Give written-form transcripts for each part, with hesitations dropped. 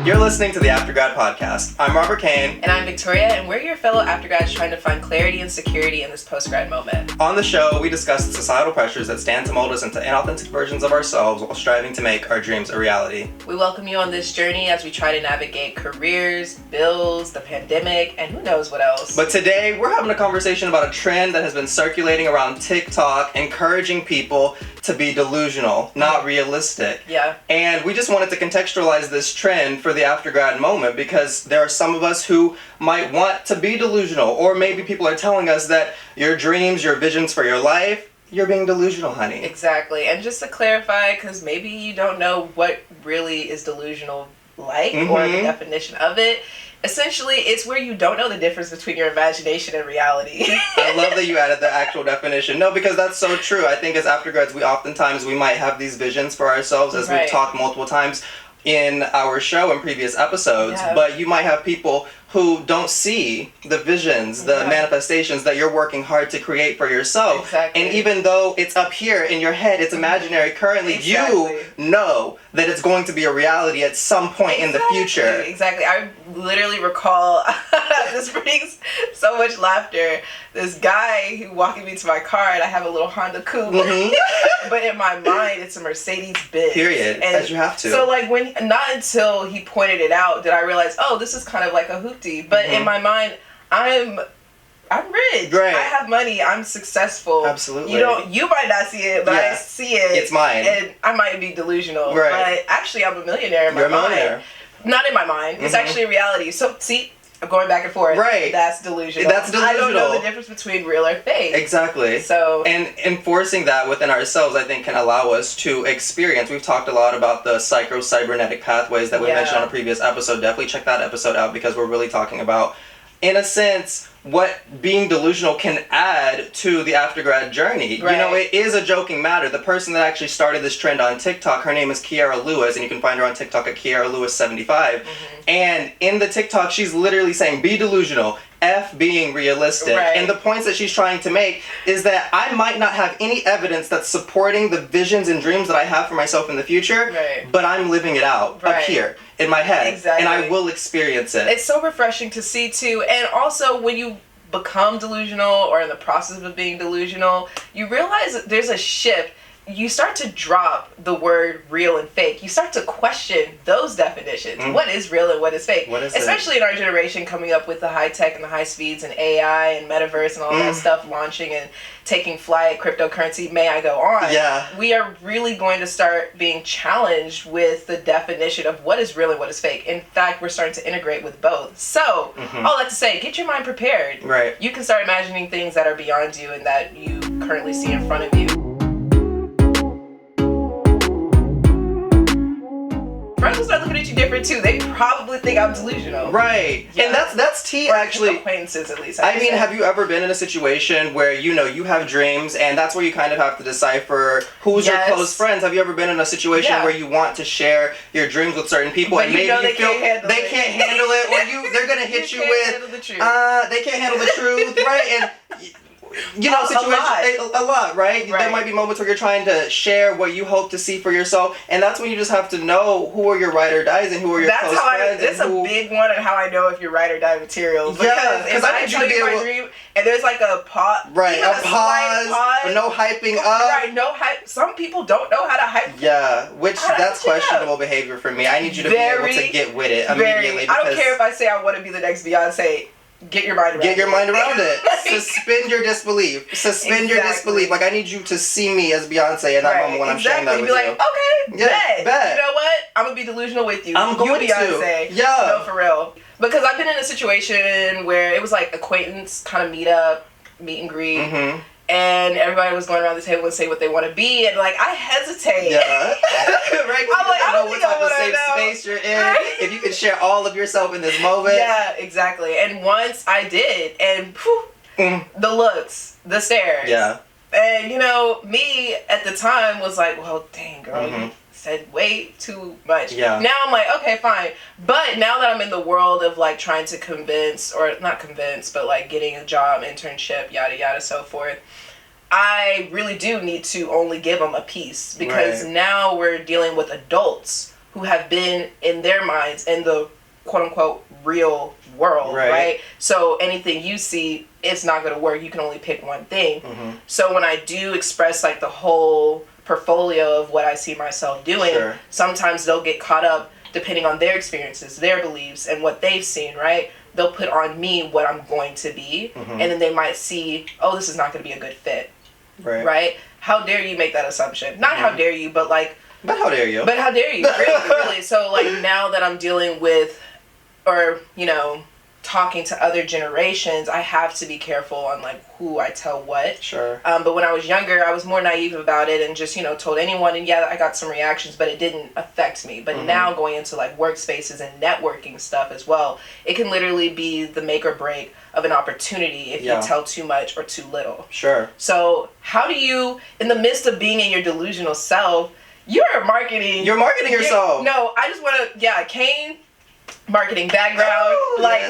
You're listening to the Aftergrad podcast. I'm Robert Kane. And I'm Victoria, and we're your fellow Aftergrads trying to find clarity and security in this postgrad moment. On the show, we discuss the societal pressures that stand to mold us into inauthentic versions of ourselves while striving to make our dreams a reality. We welcome you on this journey as we try to navigate careers, bills, the pandemic, and who knows what else. But today, we're having a conversation about a trend that has been circulating around TikTok, encouraging people to be delusional, not realistic. Yeah. And we just wanted to contextualize this trend for the Aftergrad moment because there are some of us who might want to be delusional, or maybe people are telling us that your dreams, your visions for your life, you're being delusional, honey. Exactly. And just to clarify, because maybe you don't know what really is delusional like, or the definition of it. Essentially, it's where you don't know the difference between your imagination and reality. I love that you added the actual definition. No, because that's so true. I think as Aftergrads, we might have these visions for ourselves, as we've talked multiple times in our show in previous episodes, but you might have people who don't see the visions, the manifestations that you're working hard to create for yourself. Exactly. And even though it's up here in your head, it's imaginary currently, you know that it's going to be a reality at some point in the future. Exactly. I literally recall, this brings so much laughter, this guy who walking me to my car, and I have a little Honda Coupe, but in my mind it's a Mercedes-Benz. Period. And as you have to. So not until he pointed it out did I realize, oh, this is kind of like a hoopty. But in my mind, I'm rich. Right. I have money. I'm successful. Absolutely. You might not see it, but I see it. It's mine. And I might be delusional. Right. But actually, I'm a millionaire in my You're a mind. millionaire. Not in my mind. It's actually a reality. So, see, I'm going back and forth. Right. That's delusional. That's delusional. I don't know the difference between real or fake. Exactly. So, and enforcing that within ourselves, I think, can allow us to experience. We've talked a lot about the cybernetic pathways that we mentioned on a previous episode. Definitely check that episode out because we're really talking about, in a sense, what being delusional can add to the Aftergrad journey. Right. You know, it is a joking matter. The person that actually started this trend on TikTok, her name is Kiara Lewis, and you can find her on TikTok at Kiara Lewis 75. And in the TikTok, she's literally saying, be delusional, F being realistic. Right. And the points that she's trying to make is that I might not have any evidence that's supporting the visions and dreams that I have for myself in the future, but I'm living it out up here in my head. Exactly. And I will experience it. It's so refreshing to see too. And also when you become delusional or in the process of being delusional, you realize that there's a shift. You start to drop the word real and fake. You start to question those definitions. What is real and what is fake? Especially in our generation, coming up with the high tech and the high speeds and AI and metaverse and all that stuff launching and taking flight, cryptocurrency, may I go on. Yeah. We are really going to start being challenged with the definition of what is real and what is fake. In fact, we're starting to integrate with both. So, all that to say, get your mind prepared. Right. You can start imagining things that are beyond you and that you currently see in front of you. Friends will start looking at you different too. They probably think I'm delusional. Right. Yeah. And that's tea, or actually. Acquaintances, at least. I mean, have you ever been in a situation where, you have dreams and that's where you kind of have to decipher who's your close friends? Have you ever been in a situation where you want to share your dreams with certain people but and maybe they feel they can't handle it, or they're gonna hit you with they can't handle the truth, right? And situations a lot, right? There might be moments where you're trying to share what you hope to see for yourself, and that's when you just have to know who are your ride or dies and who are your close friends. That's a big one on how I know if you're ride or die material. Because if I tell you my dream and there's like a pause, a pause, no hyping up. Right, no hype. Some people don't know how to hype. Yeah, that's questionable behavior for me. I need you to be able to get with it immediately. I don't care if I say I want to be the next Beyonce. Get your mind around it. Suspend your disbelief. Your disbelief. Like, I need you to see me as Beyonce in that moment when I'm sharing that with you. Be like, okay, bet. You know what? I'm going to be delusional with you. I'm going to. Beyonce. Yeah. No, for real. Because I've been in a situation where it was like acquaintance kind of meet and greet. And everybody was going around the table and say what they want to be, and like I hesitate. Yeah, right. I'm like, I don't know what type of safe space you're in. Right? If you can share all of yourself in this moment. Yeah, exactly. And once I did, and the looks, the stares. Yeah. And me at the time was like, well, dang girl, you said way too much. Yeah. Now I'm like, okay, fine. But now that I'm in the world of like trying to convince, or not convince, but like getting a job, internship, yada yada, so forth, I really do need to only give them a piece, because now we're dealing with adults who have been in their minds in the quote unquote real world, right? So anything you see, it's not going to work. You can only pick one thing. So when I do express like the whole portfolio of what I see myself doing, sometimes they'll get caught up depending on their experiences, their beliefs, and what they've seen, right? They'll put on me what I'm going to be, and then they might see, oh, this is not going to be a good fit, right? How dare you make that assumption? Not how dare you, but like... But how dare you? But how dare you, really, really. So like now that I'm dealing with, or, you know, talking to other generations, I have to be careful on like who I tell what. But when I was younger, I was more naive about it and just, you know, told anyone, and yeah, I got some reactions, but it didn't affect me. But now going into like workspaces and networking stuff as well, it can literally be the make or break of an opportunity if you tell too much or too little. So how do you, in the midst of being in your delusional self, you're marketing yourself. No, I just want to, Kane, marketing background,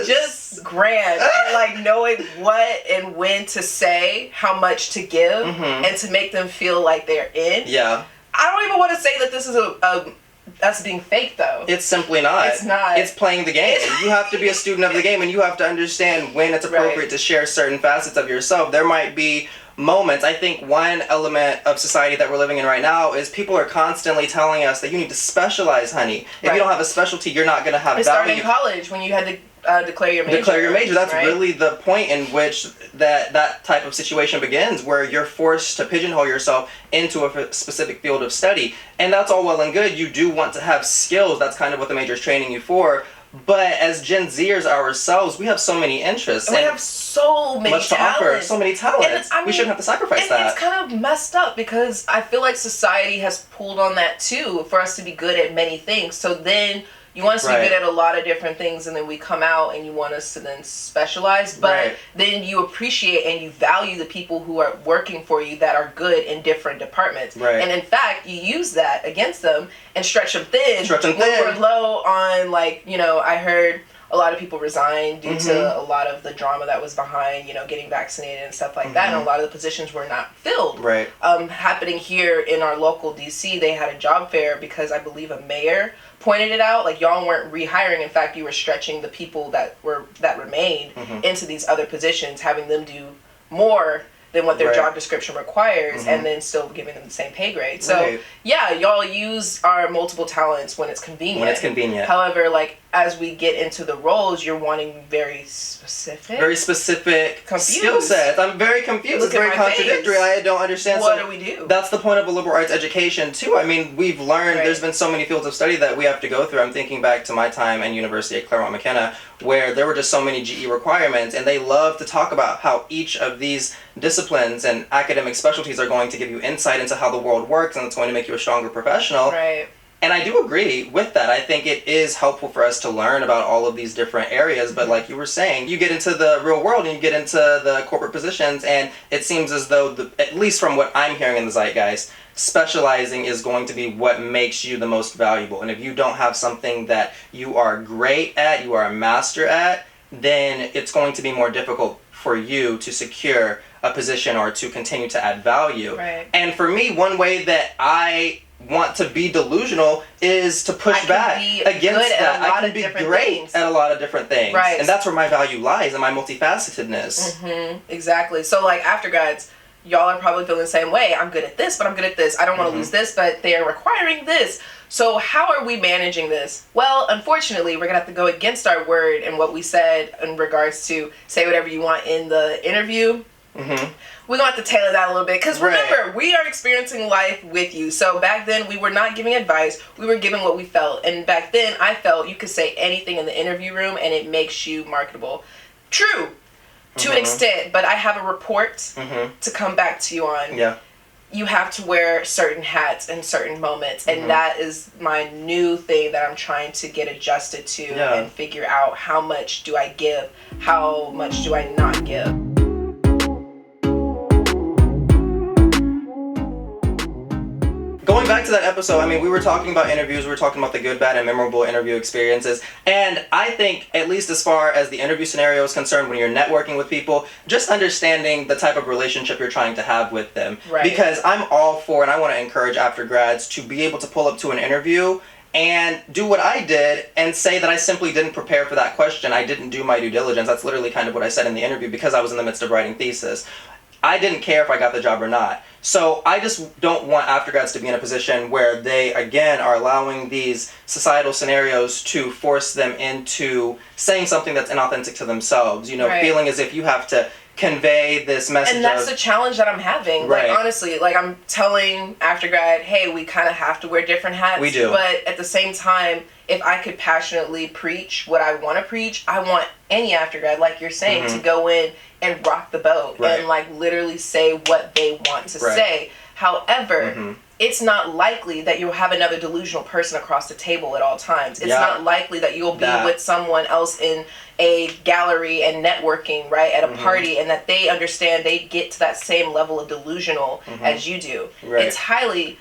just grand, and like knowing what and when to say, how much to give, and to make them feel like they're in. I don't even want to say that this is us being fake, though. It's simply not. It's not. It's playing the game. You have to be a student of the game, and you have to understand when it's appropriate to share certain facets of yourself. There might be moments. I think one element of society that we're living in right now is people are constantly telling us that you need to specialize, honey. If you don't have a specialty, you're not going to have value. Starting in college when you had to declare your major. That's really the point in which that type of situation begins, where you're forced to pigeonhole yourself into a specific field of study. And that's all well and good. You do want to have skills. That's kind of what the major is training you for. But as Gen Zers ourselves, we have so many interests. And we have so many much talents. to offer, so many talents. We shouldn't have to sacrifice that. It's kind of messed up because I feel like society has pulled on that too, for us to be good at many things. So then you want us to be good at a lot of different things, and then we come out and you want us to then specialize. But then you appreciate and you value the people who are working for you that are good in different departments. And in fact, you use that against them and stretch them thin. When we're low on, like, you know, I heard a lot of people resign due to a lot of the drama that was behind, you know, getting vaccinated and stuff like that. And a lot of the positions were not filled. Happening here in our local DC, they had a job fair because I believe a mayor pointed it out, like, y'all weren't rehiring. In fact, you were stretching the people that remained into these other positions, having them do more than what their job description requires, and then still giving them the same pay grade. So y'all use our multiple talents when it's convenient. However, like, as we get into the roles, you're wanting very specific skill sets. I'm very confused. It's very contradictory. I don't understand. What do we do? That's the point of a liberal arts education too. I mean, we've learned there's been so many fields of study that we have to go through. I'm thinking back to my time in university at Claremont McKenna, where there were just so many GE requirements, and they love to talk about how each of these disciplines and academic specialties are going to give you insight into how the world works, and it's going to make you a stronger professional. And I do agree with that. I think it is helpful for us to learn about all of these different areas, but like you were saying, you get into the real world and you get into the corporate positions, and it seems as though, at least from what I'm hearing in the zeitgeist, specializing is going to be what makes you the most valuable. And if you don't have something that you are great at, you are a master at, then it's going to be more difficult for you to secure a position or to continue to add value. And for me, one way that I want to be delusional is to push back against that. I can be great at a lot of different things. And that's where my value lies, in my multifacetedness. Exactly. So like Aftergrads, y'all are probably feeling the same way. I'm good at this, but I'm good at this. I don't want to lose this, but they are requiring this. So how are we managing this? Well, unfortunately, we're going to have to go against our word and what we said in regards to say whatever you want in the interview. We're going to have to tailor that a little bit. Because remember, we are experiencing life with you. So back then, we were not giving advice. We were giving what we felt. And back then, I felt you could say anything in the interview room and it makes you marketable. True, to an extent. But I have a report to come back to you on. You have to wear certain hats in certain moments. And that is my new thing that I'm trying to get adjusted to and figure out how much do I give, how much do I not give. Going back to that episode, I mean, we were talking about interviews, we were talking about the good, bad, and memorable interview experiences, and I think, at least as far as the interview scenario is concerned, when you're networking with people, just understanding the type of relationship you're trying to have with them. Because I'm all for, and I want to encourage Aftergrads to be able to pull up to an interview and do what I did and say that I simply didn't prepare for that question. I didn't do my due diligence. That's literally kind of what I said in the interview because I was in the midst of writing thesis. I didn't care if I got the job or not. So I just don't want aftergrads to be in a position where they, again, are allowing these societal scenarios to force them into saying something that's inauthentic to themselves. You know, feeling as if you have to convey this message. And that's the challenge that I'm having. Like, honestly, like, I'm telling Aftergrad, hey, we kind of have to wear different hats. We do. But at the same time, if I could passionately preach what I want to preach, I want any Aftergrad, like you're saying, to go in and rock the boat and, like, literally say what they want to say. However, it's not likely that you'll have another delusional person across the table at all times. It's not likely that you'll be with someone else in a gallery and networking, right, at a party, and that they understand they get to that same level of delusional as you do. It's highly...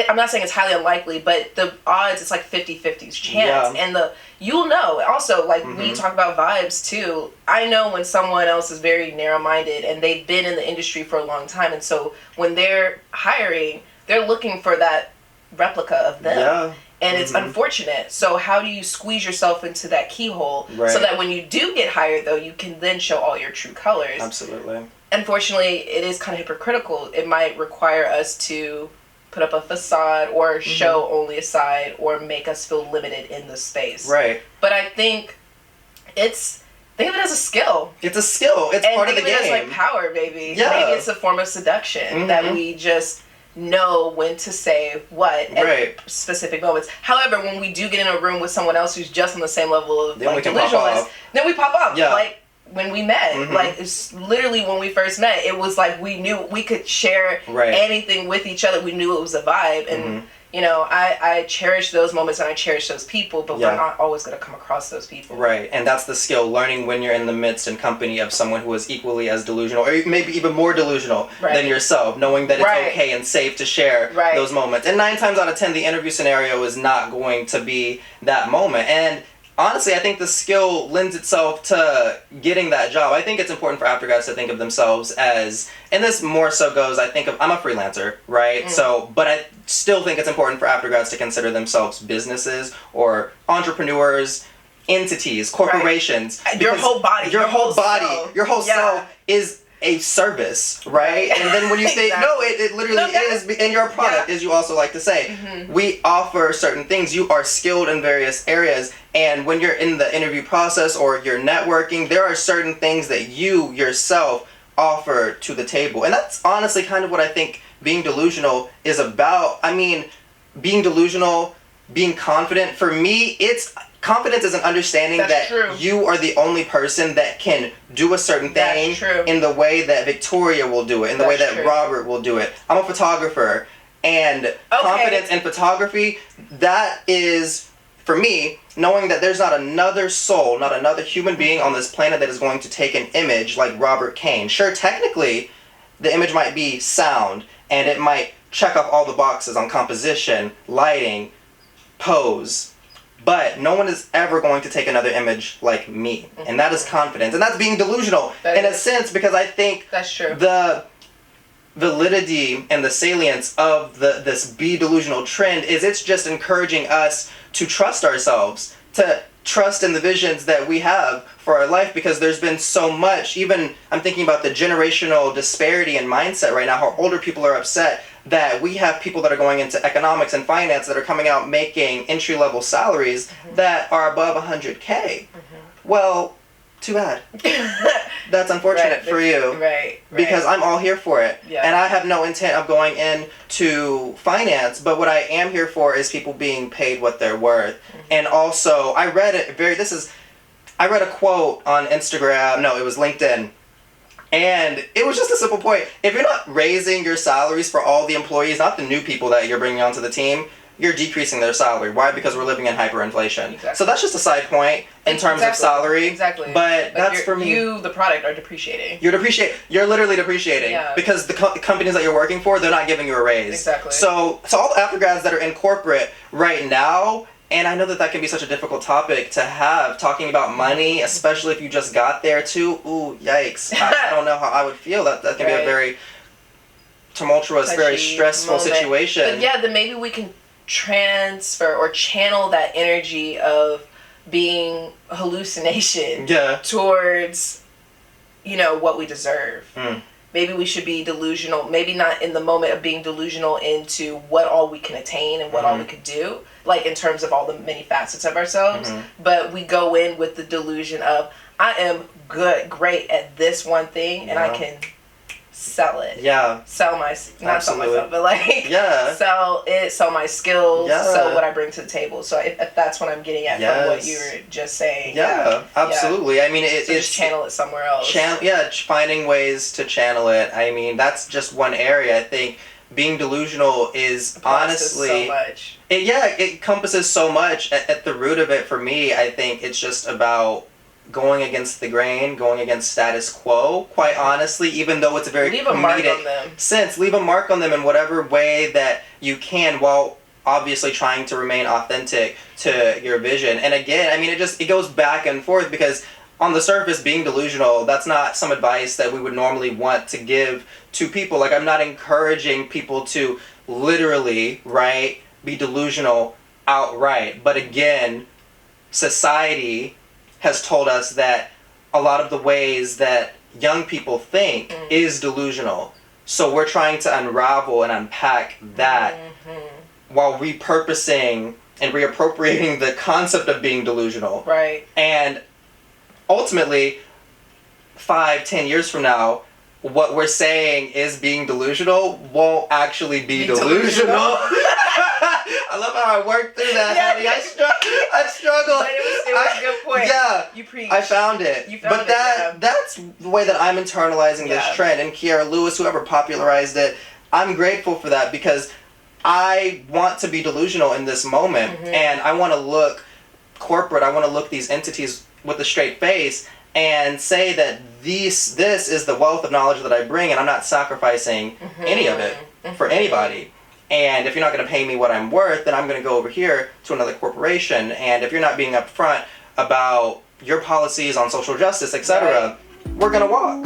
I'm not saying it's highly unlikely, but the odds, it's like 50-50 chance. And you'll know. Also, like, when you talk about vibes, too, I know when someone else is very narrow-minded and they've been in the industry for a long time. And so when they're hiring, they're looking for that replica of them. And it's unfortunate. So how do you squeeze yourself into that keyhole so that when you do get hired, though, you can then show all your true colors? Absolutely. Unfortunately, it is kind of hypocritical. It might require us to put up a facade or show only a side or make us feel limited in the space. But I think think of it as a skill. It's a skill. It's part of the game. And think of it as, like, power, baby. Maybe it's a form of seduction that we just know when to say what at specific moments. However, when we do get in a room with someone else who's just on the same level of, like, delusionalist, then we pop up. Like, when we met, like, it's literally when we first met, it was like we knew we could share anything with each other. We knew it was a vibe, and you know, I cherish those moments and I cherish those people, but we're not always going to come across those people. And that's the skill, learning when you're in the midst and company of someone who is equally as delusional, or maybe even more delusional than yourself, knowing that it's okay and safe to share those moments. And 9 times out of 10, the interview scenario is not going to be that moment. And honestly, I think the skill lends itself to getting that job. I think it's important for aftergrads to think of themselves as, and this more so goes, I think of, I'm a freelancer, right? So, but I still think it's important for aftergrads to consider themselves businesses or entrepreneurs, entities, corporations. Your whole body. Your whole self is a service, right? And then when you say, no, it literally is, and your product, as you also like to say, we offer certain things. You are skilled in various areas, and when you're in the interview process or you're networking, there are certain things that you yourself offer to the table. And that's honestly kind of what I think being delusional is about. I mean, being delusional, being confident, for me, confidence is an understanding that you are the only person that can do a certain thing in the way that Victoria will do it, in the way that Robert will do it. I'm a photographer, and confidence in photography, that is, for me, knowing that there's not another soul, not another human being on this planet that is going to take an image like Robert Kane. Sure, technically, the image might be sound, and it might check off all the boxes on composition, lighting, pose, but no one is ever going to take another image like me. And that is confidence. And that's being delusional in a sense, because I think the validity and the salience of this be delusional trend is it's just encouraging us to trust ourselves, to trust in the visions that we have for our life, because there's been so much, even I'm thinking about the generational disparity in mindset right now, how older people are upset that we have people that are going into economics and finance that are coming out making entry-level salaries that are above 100K. Well, too bad. That's unfortunate for you. Because I'm all here for it. And I have no intent of going into finance, but what I am here for is people being paid what they're worth. And also, I read a quote on Instagram, no, it was LinkedIn, and it was just a simple point. If you're not raising your salaries for all the employees, not the new people that you're bringing onto the team, you're decreasing their salary. Why? Because we're living in hyperinflation. So that's just a side point in terms of salary. But like that's for me. You, the product, are depreciating. You're literally depreciating. Because the companies that you're working for, they're not giving you a raise. So all the aftergrads that are in corporate right now, and I know that can be such a difficult topic to have, talking about money, especially if you just got there too. Ooh, yikes. I don't know how I would feel. That can be a very tumultuous, very stressful situation. But yeah, then maybe we can transfer or channel that energy of being hallucination towards, what we deserve. Maybe we should be delusional, maybe not in the moment of being delusional into what all we can attain and what all we could do, like in terms of all the many facets of ourselves, but we go in with the delusion of, I am great at this one thing, and I can sell it. Sell my, not sell myself, but like, sell my skills, sell what I bring to the table. So if that's what I'm getting at from what you were just saying. Absolutely. I mean, it's just channel it somewhere else. Finding ways to channel it. I mean, that's just one area. I think being delusional is honestly so much. It encompasses so much. At the root of it, for me, I think it's just about going against the grain, going against status quo, quite honestly, even though it's a very comedic sense. Leave a mark on them in whatever way that you can, while obviously trying to remain authentic to your vision. And again, I mean, it goes back and forth, because on the surface, being delusional, that's not some advice that we would normally want to give to people. Like, I'm not encouraging people to literally, be delusional outright. But again, society has told us that a lot of the ways that young people think is delusional. So we're trying to unravel and unpack that while repurposing and reappropriating the concept of being delusional. Right. And ultimately, 5-10 years from now, what we're saying is being delusional won't actually be delusional. I love how I worked through that, honey. I struggled. But it was a good point. Yeah. You preach. I found it. That's the way that I'm internalizing this trend. And Kiara Lewis, whoever popularized it, I'm grateful for that, because I want to be delusional in this moment. And I want to look corporate. I want to look these entities with a straight face and say that this is the wealth of knowledge that I bring, and I'm not sacrificing any of it for anybody. And if you're not going to pay me what I'm worth, then I'm going to go over here to another corporation. And if you're not being upfront about your policies on social justice, etc., we're going to walk.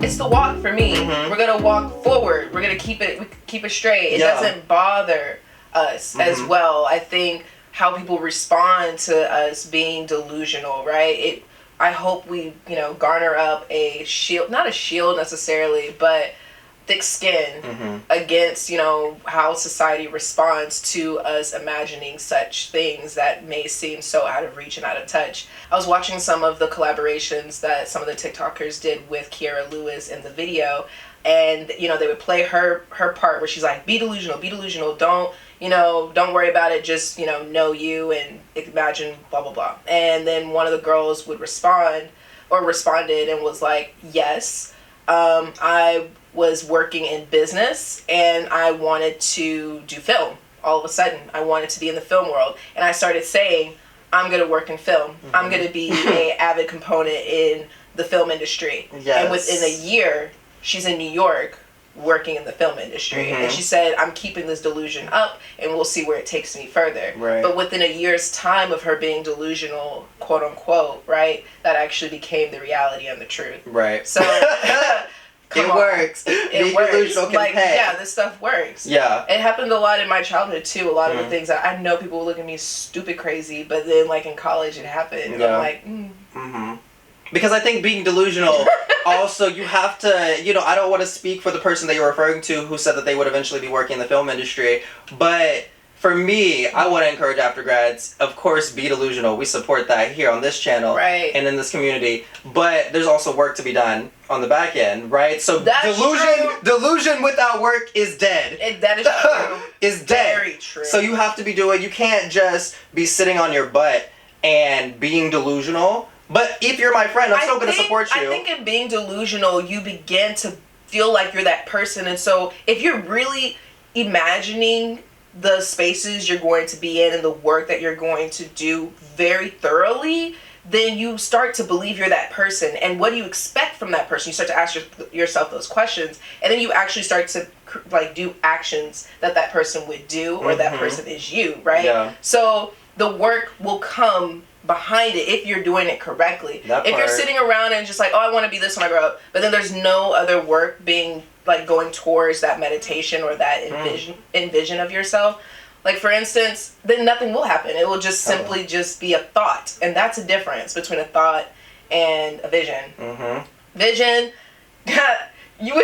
It's the walk for me. We're going to walk forward. We're going to keep it straight. It doesn't bother us as well. I think how people respond to us being delusional, right? I hope we, garner up a shield, not a shield necessarily, but thick skin against, how society responds to us imagining such things that may seem so out of reach and out of touch. I was watching some of the collaborations that some of the TikTokers did with Kiara Lewis in the video, and, they would play her part where she's like, be delusional, don't worry about it, just, know you and imagine blah, blah, blah. And then one of the girls would responded and was like, yes, I was working in business and I wanted to do film. All of a sudden, I wanted to be in the film world. And I started saying, I'm going to work in film. I'm going to be an avid component in the film industry. And within a year, she's in New York working in the film industry. And she said, I'm keeping this delusion up and we'll see where it takes me further. But within a year's time of her being delusional, quote unquote, that actually became the reality and the truth. So it works. Being delusional can pay. Yeah, this stuff works. Yeah. It happened a lot in my childhood too. A lot of the things that I know people will look at me stupid crazy, but then in college it happened. I'm like, Because I think being delusional, also, you have to, I don't want to speak for the person that you're referring to who said that they would eventually be working in the film industry, but for me, I want to encourage Aftergrads, of course, be delusional. We support that here on this channel and in this community, but there's also work to be done on the back end, right? So delusion without work is dead. That is true. Is dead. Very true. So you have to be doing, you can't just be sitting on your butt and being delusional. But if you're my friend, I'm still going to support you. I think in being delusional, you begin to feel like you're that person. And so if you're really imagining the spaces you're going to be in and the work that you're going to do very thoroughly, then you start to believe you're that person. And what do you expect from that person? You start to ask yourself those questions. And then you actually start to do actions that person would do, or that person is you, right? So the work will come behind it if you're doing it correctly. That if part. you're sitting around and just like, oh, I want to be this when I grow up, but then there's no other work being like going towards that meditation or that envision of yourself, like for instance, then nothing will happen. It will just simply just be a thought, and that's a difference between a thought and a vision. Vision. You've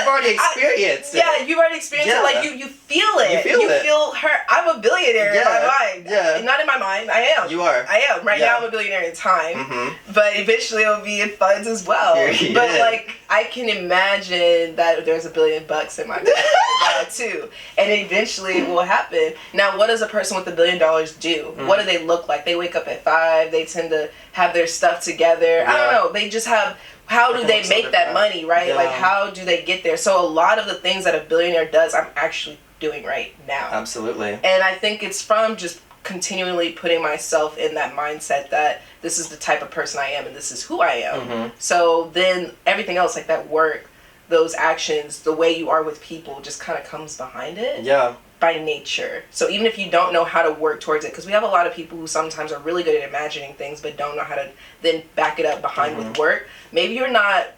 already experienced it. Yeah, you've already experienced it. Like you feel it. You feel her. I'm a billionaire in my mind. Yeah. Not in my mind. I am. You are. I am. Right now I'm a billionaire in time. But eventually it'll be in funds as well. But like I can imagine that there's $1 billion in my bank right now too. And eventually it will happen. Now what does a person with $1 billion do? What do they look like? They wake up at 5, they tend to have their stuff together. I don't know. They just have. How do they make that money, right? Yeah. Like, how do they get there? So a lot of the things that a billionaire does, I'm actually doing right now. Absolutely. And I think it's from just continually putting myself in that mindset that this is the type of person I am and this is who I am. So then everything else, like that work, those actions, the way you are with people just kind of comes behind it. Yeah. By nature. So even if you don't know how to work towards it, because we have a lot of people who sometimes are really good at imagining things but don't know how to then back it up behind with work, maybe you're not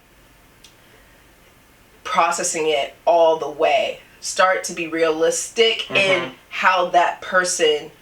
processing it all the way. Start to be realistic in how that person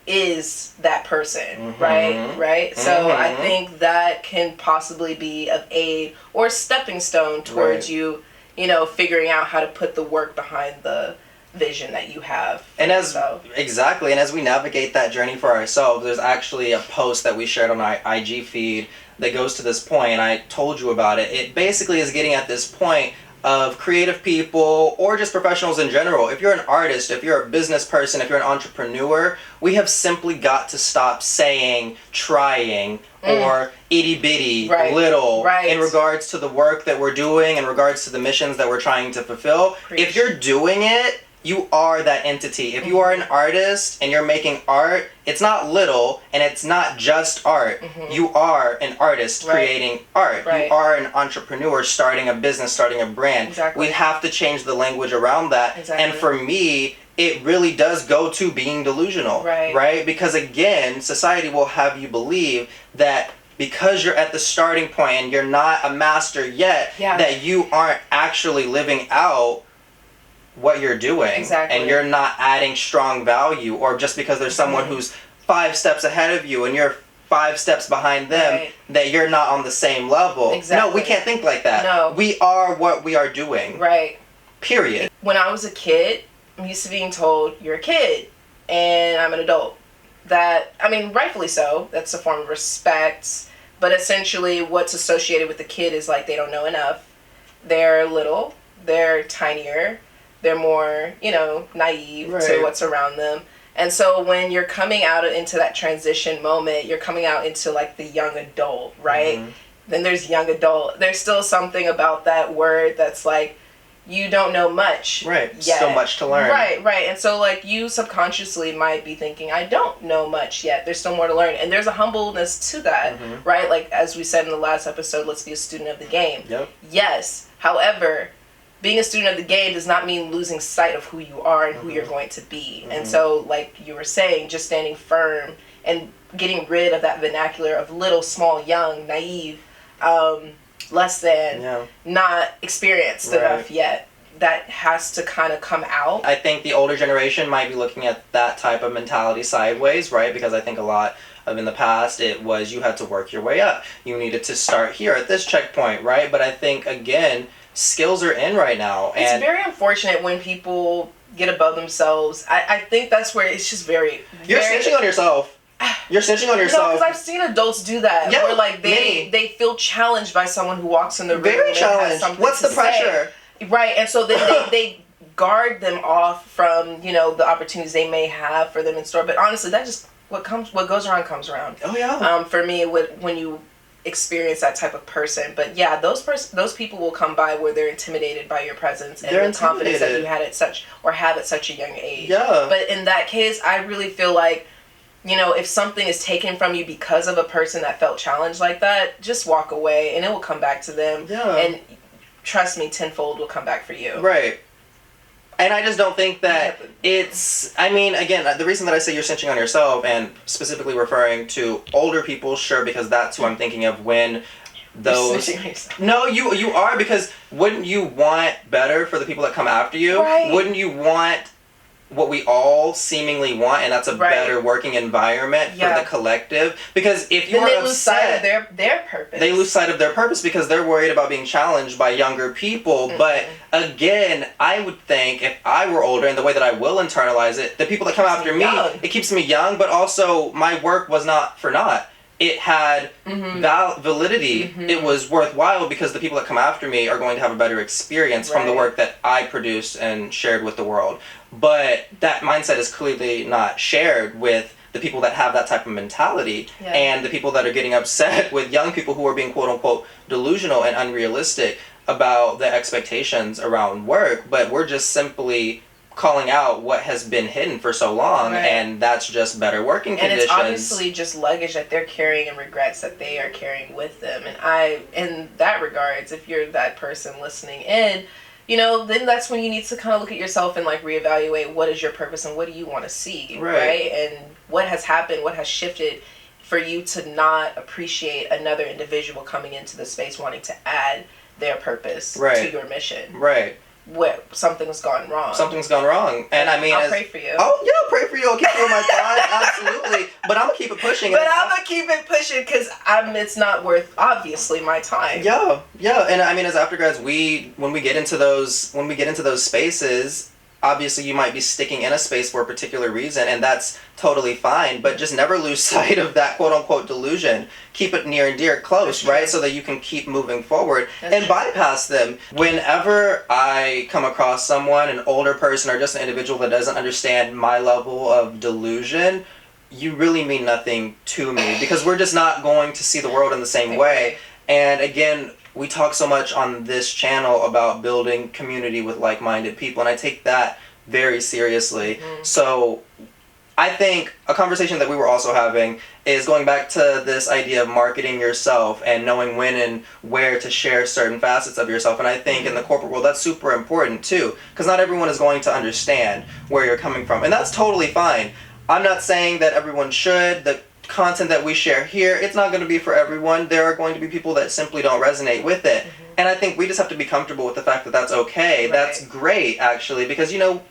is that person, right? So I think that can possibly be of aid or stepping stone towards you know, figuring out how to put the work behind the vision that you have. And exactly, and as we navigate that journey for ourselves, there's actually a post that we shared on our IG feed that goes to this point, and I told you about it. It basically is getting at this point of creative people or just professionals in general. If you're an artist, if you're a business person, if you're an entrepreneur, we have simply got to stop saying trying or itty bitty, little in regards to the work that we're doing, in regards to the missions that we're trying to fulfill. If you're doing it, you are that entity. If you are an artist and you're making art, it's not little and it's not just art. You are an artist creating art. You are an entrepreneur starting a business, starting a brand. We have to change the language around that. And for me, it really does go to being delusional, right? Because again, society will have you believe that because you're at the starting point and you're not a master yet, that you aren't actually living out what you're doing, and you're not adding strong value, or just because there's someone who's 5 steps ahead of you and you're 5 steps behind them, that you're not on the same level. No, we can't think like that. No. We are what we are doing. Period. When I was a kid, I'm used to being told, you're a kid and I'm an adult. That, I mean, rightfully so, that's a form of respect, but essentially what's associated with the kid is like they don't know enough, they're little, they're tinier, they're more, you know, naive to what's around them. And so when you're coming out into that transition moment, you're coming out into like the young adult, right? Then there's young adult. There's still something about that word that's like, you don't know much yet. Still much to learn. Right. And so like you subconsciously might be thinking, I don't know much yet. There's still more to learn. And there's a humbleness to that, right? Like as we said in the last episode, let's be a student of the game. Yes. However, being a student of the game does not mean losing sight of who you are and who you're going to be. And so, like you were saying, just standing firm and getting rid of that vernacular of little, small, young, naive, less than, not experienced enough yet. That has to kind of come out. I think the older generation might be looking at that type of mentality sideways, right? Because I think a lot of in the past, it was you had to work your way up. You needed to start here at this checkpoint, right? But I think, again, skills are in right now. And it's very unfortunate when people get above themselves. I think that's where it's just very... You're snitching on yourself. You're snitching on yourself. No, because I've seen adults do that. Yeah, where like they feel challenged by someone who walks in the room. Very challenged. What's the pressure? Right, and so then they guard them off from, you know, the opportunities they may have for them in store. But honestly, that just what goes around comes around. Oh yeah. For me, when you experience that type of person, but yeah, those people will come by where they're intimidated by your presence and the confidence that you had at such a young age. Yeah. But in that case, I really feel like, you know, if something is taken from you because of a person that felt challenged like that, just walk away and it will come back to them. Yeah. And trust me, tenfold will come back for you. Right. And I just don't think that it's, I mean, again, the reason that I say you're cinching on yourself and specifically referring to older people, sure, because that's who I'm thinking of when those... No, you are, because wouldn't you want better for the people that come after you? Right. Wouldn't you want what we all seemingly want, and that's a better working environment for the collective? Because if you're upset, they lose sight of their purpose. They lose sight of their purpose because they're worried about being challenged by younger people. Mm-hmm. But again, I would think if I were older, and the way that I will internalize it, the people that come after me, it keeps me young, but also my work was not for naught. It had validity. Mm-hmm. It was worthwhile because the people that come after me are going to have a better experience from the work that I produced and shared with the world. But that mindset is clearly not shared with the people that have that type of mentality, and the people that are getting upset with young people who are being quote unquote delusional and unrealistic about the expectations around work. But we're just simply calling out what has been hidden for so long, and that's just better working conditions. And it's obviously just luggage that they're carrying and regrets that they are carrying with them. And in that regards, if you're that person listening in, you know, then that's when you need to kind of look at yourself and like reevaluate what is your purpose and what do you want to see, right? And what has happened, what has shifted for you to not appreciate another individual coming into the space wanting to add their purpose to your mission. Right. What something's gone wrong. Something's gone wrong, and I mean, I'll pray for you. Oh yeah, I'll pray for you. I'll keep you in my thoughts, absolutely. But I'm gonna keep it pushing. But I'm gonna keep it pushing because it's not worth obviously my time. Yeah, and I mean, as aftergrads, when we get into those spaces, obviously you might be sticking in a space for a particular reason, and that's totally fine. But just never lose sight of that quote unquote delusion. Keep it near and dear, close, right? So that you can keep moving forward and bypass them. Whenever I come across someone, an older person or just an individual that doesn't understand my level of delusion, you really mean nothing to me, because we're just not going to see the world in the same way. And again, we talk so much on this channel about building community with like-minded people, and I take that very seriously. Mm-hmm. So I think a conversation that we were also having is going back to this idea of marketing yourself and knowing when and where to share certain facets of yourself. And I think in the corporate world, that's super important too, because not everyone is going to understand where you're coming from, and that's totally fine. I'm not saying that everyone should. The content that we share here, it's not going to be for everyone. There are going to be people that simply don't resonate with it. Mm-hmm. And I think we just have to be comfortable with the fact that that's okay. Right. That's great, actually, because, you know,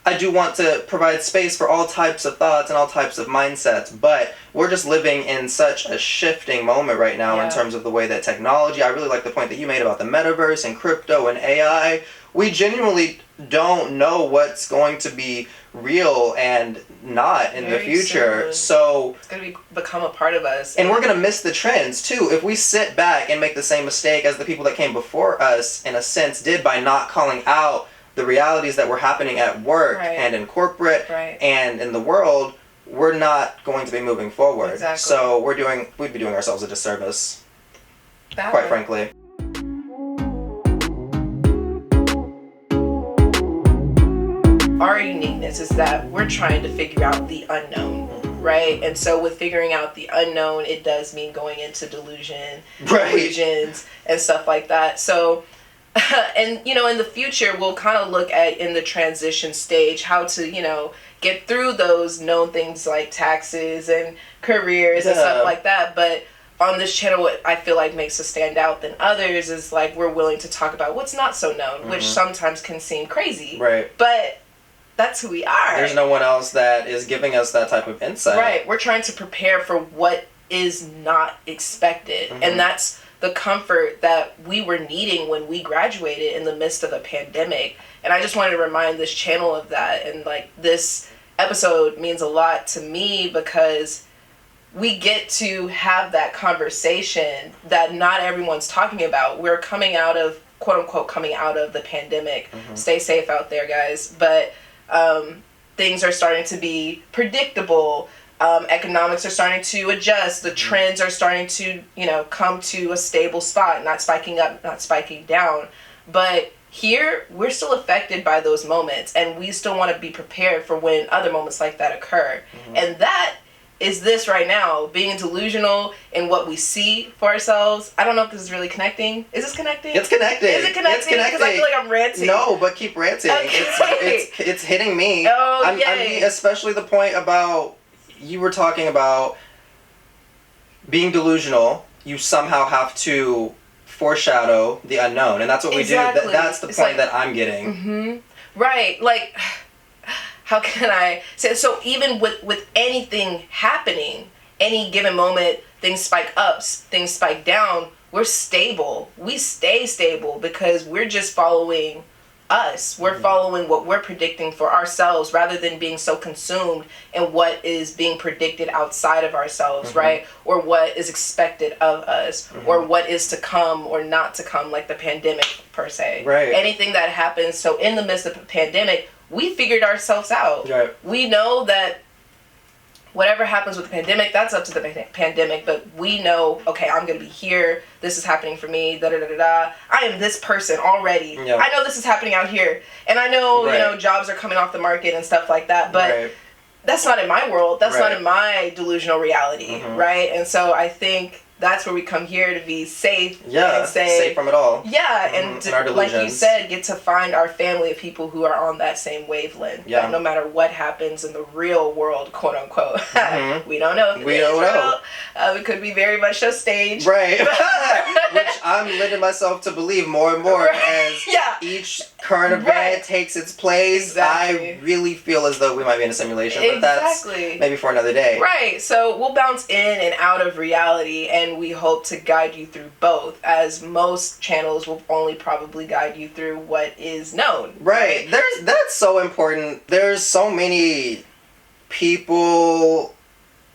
I do want to provide space for all types of thoughts and all types of mindsets, but we're just living in such a shifting moment right now in terms of the way that technology, I really like the point that you made about the metaverse and crypto and AI. We genuinely don't know what's going to be real and not in the future. Soon. So it's going to become a part of us. And we're going to miss the trends too. If we sit back and make the same mistake as the people that came before us, in a sense, did by not calling out the realities that were happening at work and in corporate and in the world, we're not going to be moving forward. Exactly. So we'd be doing ourselves a disservice, quite frankly. Our uniqueness is that we're trying to figure out the unknown, right? And so with figuring out the unknown, it does mean going into delusions and stuff like that. So, and, you know, in the future, we'll kind of look at, in the transition stage, how to, you know, get through those known things like taxes and careers and stuff like that. But on this channel, what I feel like makes us stand out than others is like we're willing to talk about what's not so known, which sometimes can seem crazy. Right. But that's who we are. There's no one else that is giving us that type of insight. Right. We're trying to prepare for what is not expected. Mm-hmm. And that's the comfort that we were needing when we graduated in the midst of a pandemic. And I just wanted to remind this channel of that. And like, this episode means a lot to me because we get to have that conversation that not everyone's talking about. We're coming out of, quote unquote, coming out of the pandemic. Mm-hmm. Stay safe out there, guys. But things are starting to be predictable. Economics are starting to adjust. The trends are starting to, you know, come to a stable spot, not spiking up, not spiking down. But here, we're still affected by those moments, and we still want to be prepared for when other moments like that occur. Mm-hmm. And that is this right now, being delusional in what we see for ourselves. I don't know if this is really connecting. Is this connecting? It's connecting. Is it connecting? Because I feel like I'm ranting. No, but keep ranting. Okay. It's hitting me. Oh, I mean, especially the point about, you were talking about being delusional. You somehow have to foreshadow the unknown, and that's what we do. That's the point that I'm getting. Mm-hmm. Right. Like, how can I say, so even with anything happening, any given moment, things spike up, things spike down, we're stable. We stay stable because we're just following us. We're following what we're predicting for ourselves rather than being so consumed in what is being predicted outside of ourselves, right? Or what is expected of us, or what is to come or not to come, like the pandemic per se. Right. Anything that happens. So in the midst of a pandemic, we figured ourselves out. Right. We know that whatever happens with the pandemic, that's up to the pandemic, but we know, okay, I'm going to be here, this is happening for me, da-da-da-da-da. I am this person already. Yeah. I know this is happening out here, and I know, you know, jobs are coming off the market and stuff like that, but that's not in my world, that's not in my delusional reality, right? And so I think that's where we come here to be safe and say, safe from it all. Yeah, and to, like you said, get to find our family of people who are on that same wavelength. Yeah. That no matter what happens in the real world, quote unquote, we don't know. We don't know. It could be very much a stage. Right. Which I'm letting myself to believe more and more as each current event takes its place. Exactly. I really feel as though we might be in a simulation, but that's maybe for another day. Right. So we'll bounce in and out of reality, and we hope to guide you through both, as most channels will only probably guide you through what is known. Right. That's so important. There's so many people.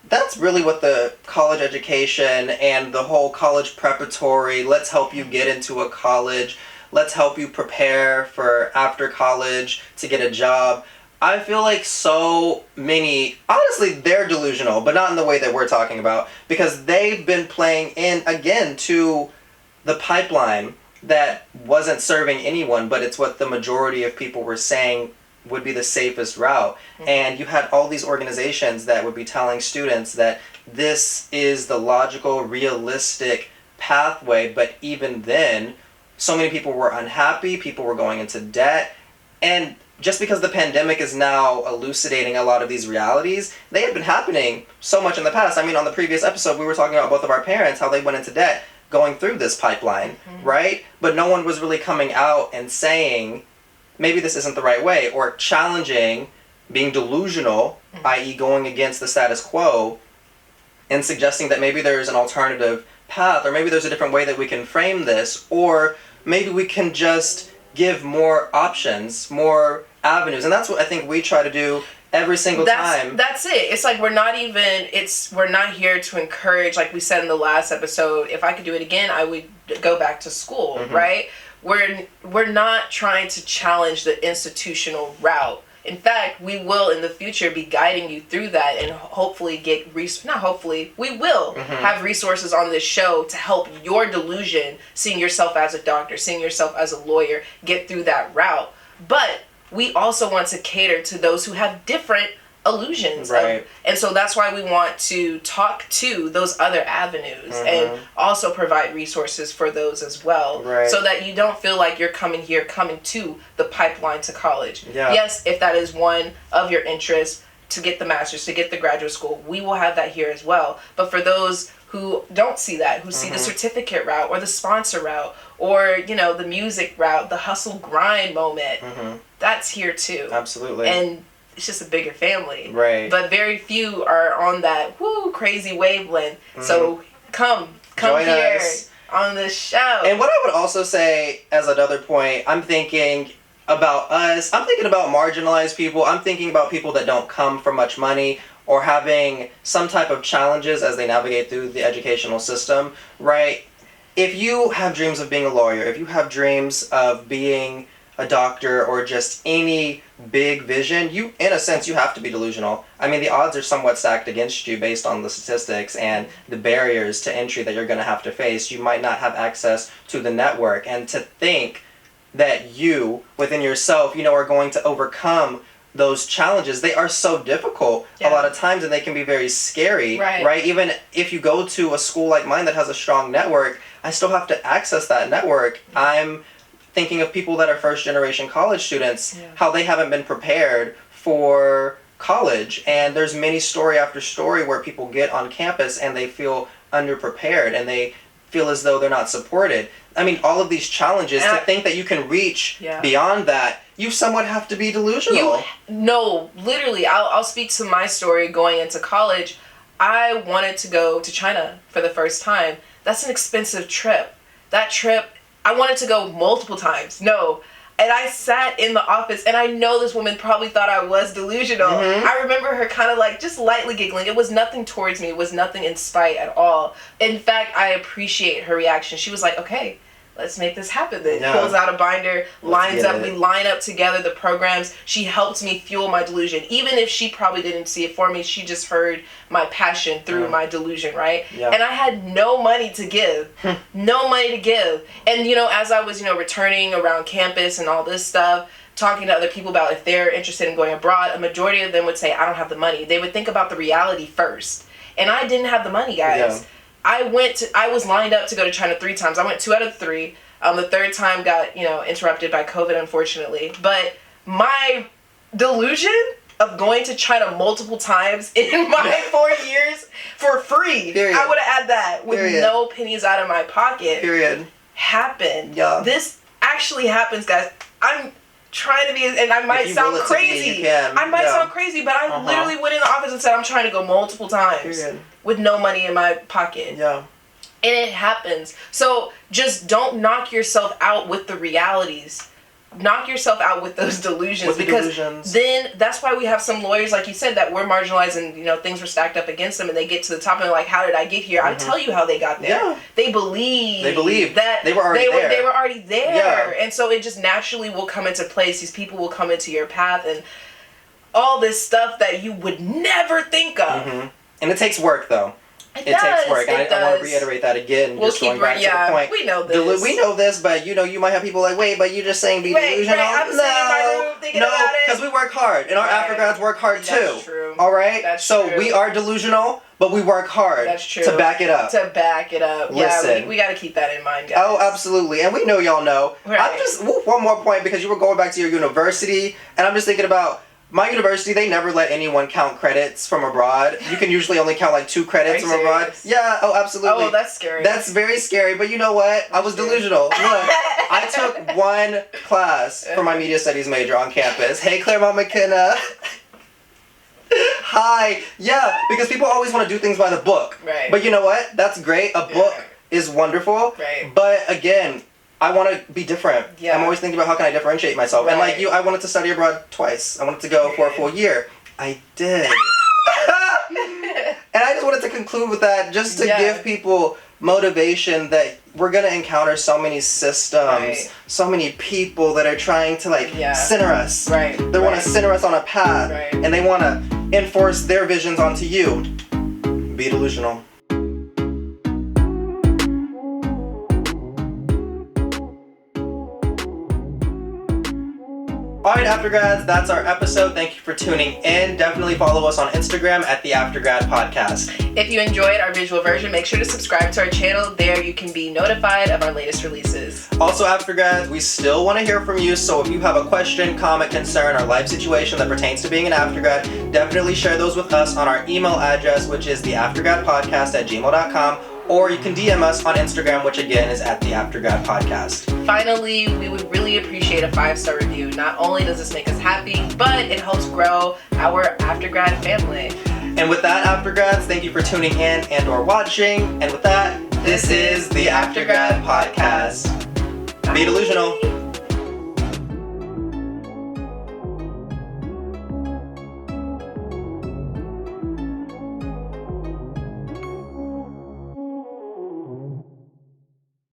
That's really what the college education and the whole college preparatory, let's help you get into a college, let's help you prepare for after college to get a job. I feel like so many, honestly, they're delusional, but not in the way that we're talking about, because they've been playing in, again, to the pipeline that wasn't serving anyone, but it's what the majority of people were saying would be the safest route. And you had all these organizations that would be telling students that this is the logical, realistic pathway, but even then, so many people were unhappy, people were going into debt, and just because the pandemic is now elucidating a lot of these realities, they had been happening so much in the past. I mean, on the previous episode, we were talking about both of our parents, how they went into debt going through this pipeline, right? But no one was really coming out and saying, maybe this isn't the right way, or challenging being delusional, i.e. going against the status quo, and suggesting that maybe there's an alternative path, or maybe there's a different way that we can frame this, or maybe we can just give more options, more avenues. And that's what I think we try to do every single time. That's it. It's like we're not here to encourage, like we said in the last episode, if I could do it again, I would go back to school, right? We're not trying to challenge the institutional route. In fact, we will in the future be guiding you through that, and hopefully we will have resources on this show to help your delusion, seeing yourself as a doctor, seeing yourself as a lawyer, get through that route. But we also want to cater to those who have different illusions. Right. And so that's why we want to talk to those other avenues and also provide resources for those as well. Right. So that you don't feel like you're coming to the pipeline to college. Yeah. Yes, if that is one of your interests, to get the master's, to get the graduate school, we will have that here as well. But for those who don't see that, who see the certificate route or the sponsor route or, you know, the music route, the hustle grind moment, that's here too. Absolutely. And it's just a bigger family. Right. But very few are on that crazy wavelength. So come Join here us on this show. And what I would also say as another point, I'm thinking about us. I'm thinking about marginalized people. I'm thinking about people that don't come from much money or having some type of challenges as they navigate through the educational system, right? If you have dreams of being a lawyer, if you have dreams of being a doctor or just any big vision, you, in a sense, you have to be delusional. I mean, the odds are somewhat stacked against you based on the statistics and the barriers to entry that you're going to have to face. You might not have access to the network, and to think that you, within yourself, you know, are going to overcome those challenges, they are so difficult a lot of times, and they can be very scary, right? Even if you go to a school like mine that has a strong network, I still have to access that network. I'm thinking of people that are first generation college students, how they haven't been prepared for college, and there's many story after story where people get on campus and they feel underprepared and they feel as though they're not supported. I mean, all of these challenges, to think that you can reach beyond that, you somewhat have to be delusional. No, literally, I'll speak to my story going into college. I wanted to go to China for the first time. That's an expensive trip. That trip, I wanted to go multiple times. And I sat in the office, and I know this woman probably thought I was delusional. I remember her kind of like just lightly giggling. It was nothing towards me. It was nothing in spite at all. In fact, I appreciate her reaction. She was like, okay, let's make this happen then. Pulls out a binder, lines up, we line up together the programs. She helped me fuel my delusion. Even if she probably didn't see it for me, she just heard my passion through my delusion, right? And I had no money to give. No money to give. And, you know, as I was, you know, returning around campus and all this stuff, talking to other people about if they're interested in going abroad, a majority of them would say, I don't have the money. They would think about the reality first. And I didn't have the money, guys. I was lined up to go to China 3 times. I went 2 out of 3. The 3rd time got, you know, interrupted by COVID, unfortunately. But my delusion of going to China multiple times in my 4 years for free, I would have had that with no pennies out of my pocket, happened. This actually happens, guys. I'm trying to be, and I might sound crazy. I might sound crazy, but I literally went in the office and said, I'm trying to go multiple times with no money in my pocket. And it happens. So just don't knock yourself out with the realities. Knock yourself out with those delusions. Then that's why we have some lawyers, like you said, that were marginalized and, you know, things were stacked up against them, and they get to the top and they're like, how did I get here? I'll tell you how they got there. They believe that they were already there. And so it just naturally will come into place. These people will come into your path and all this stuff that you would never think of. And it takes work, though. It takes work. I want to reiterate that again. We'll just going back to the point. We know this. We know this, but you know, you might have people like, wait, but you're just saying be delusional. I'm sitting in my room thinking about it. Because we work hard, and our Aftergrads work hard too. That's true. All right. So we are delusional, but we work hard. That's true. To back it up. Listen. We got to keep that in mind, guys. Oh, absolutely, and we know y'all know. I'm just one more point, because you were going back to your university, and I'm just thinking about. My university, they never let anyone count credits from abroad. You can usually only count like 2 credits from abroad. Yeah, absolutely. Oh, that's scary. That's very scary, but you know what? I was delusional. Look, I took 1 class for my media studies major on campus. Hey, Claremont McKenna. Hi. Yeah, because people always want to do things by the book. But you know what? That's great. A book is wonderful. But again, I want to be different. I'm always thinking about how can I differentiate myself. And like you, I wanted to study abroad twice. I wanted to go for a full year. I did. And I just wanted to conclude with that, just to give people motivation that we're going to encounter so many systems, so many people that are trying to like center us. They want to center us on a path, and they want to enforce their visions onto you. Be delusional. Alright, Aftergrads, that's our episode. Thank you for tuning in. Definitely follow us on Instagram at the Aftergrad Podcast. If you enjoyed our visual version, make sure to subscribe to our channel. There you can be notified of our latest releases. Also, Aftergrads, we still want to hear from you, so if you have a question, comment, concern, or life situation that pertains to being an Aftergrad, definitely share those with us on our email address, which is theaftergradpodcast@gmail.com. Or you can DM us on Instagram, which again is at the Aftergrad Podcast. Finally, we would really appreciate a 5-star review. Not only does this make us happy, but it helps grow our Aftergrad family. And with that, Aftergrads, thank you for tuning in and or watching. And with that, this is the Aftergrad Podcast. Be delusional.